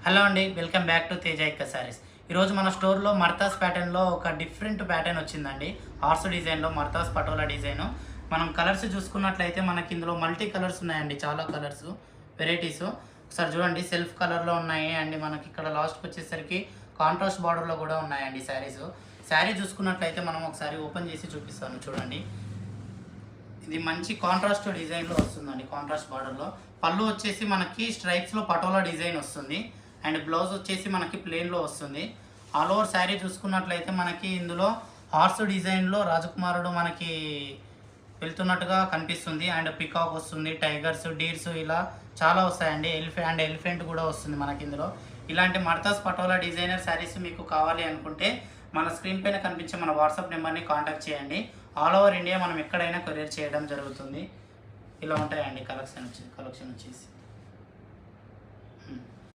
Hello అండి, welcome back to Teja ఇక్క సారీస్. ఈరోజు మన స్టోర్లో మర్తాస్ ప్యాటర్న్లో ఒక డిఫరెంట్ ప్యాటర్న్ వచ్చిందండి. హార్స్ డిజైన్లో మర్తాస్ పటోలా డిజైన్. మనం కలర్స్ చూసుకున్నట్లయితే మనకి ఇందులో మల్టీ కలర్స్ ఉన్నాయండి, చాలా కలర్స్ వెరైటీస్. ఒకసారి చూడండి, సెల్ఫ్ కలర్లో ఉన్నాయి అండ్ మనకి ఇక్కడ లాస్ట్కి వచ్చేసరికి కాంట్రాస్ట్ బార్డర్లో కూడా ఉన్నాయండి శారీస్. శారీ చూసుకున్నట్లయితే మనం ఒకసారి ఓపెన్ చేసి చూపిస్తాను చూడండి. ఇది మంచి కాంట్రాస్ట్ డిజైన్లో వస్తుందండి, కాంట్రాస్ట్ బార్డర్లో. పళ్ళు వచ్చేసి మనకి స్ట్రైప్స్లో పటోలా డిజైన్ వస్తుంది అండ్ బ్లౌజ్ వచ్చేసి మనకి ప్లెయిన్లో వస్తుంది. ఆల్ ఓవర్ శారీ చూసుకున్నట్లయితే మనకి ఇందులో హార్స్ డిజైన్లో రాజకుమారుడు మనకి వెళ్తున్నట్టుగా కనిపిస్తుంది అండ్ పికాక్ వస్తుంది, టైగర్స్, డీర్స్ ఇలా చాలా వస్తాయండి. ఎలిఫెంట్ కూడా వస్తుంది మనకి ఇందులో. ఇలాంటి మర్తాస్ పటోలా డిజైనర్ శారీస్ మీకు కావాలి అనుకుంటే మన స్క్రీన్ పైన కనిపించే మన వాట్సాప్ నెంబర్ని కాంటాక్ట్ చేయండి. ఆల్ ఓవర్ ఇండియా మనం ఎక్కడైనా కొరియర్ చేయడం జరుగుతుంది. ఇలా ఉంటాయండి కలెక్షన్ వచ్చేసి.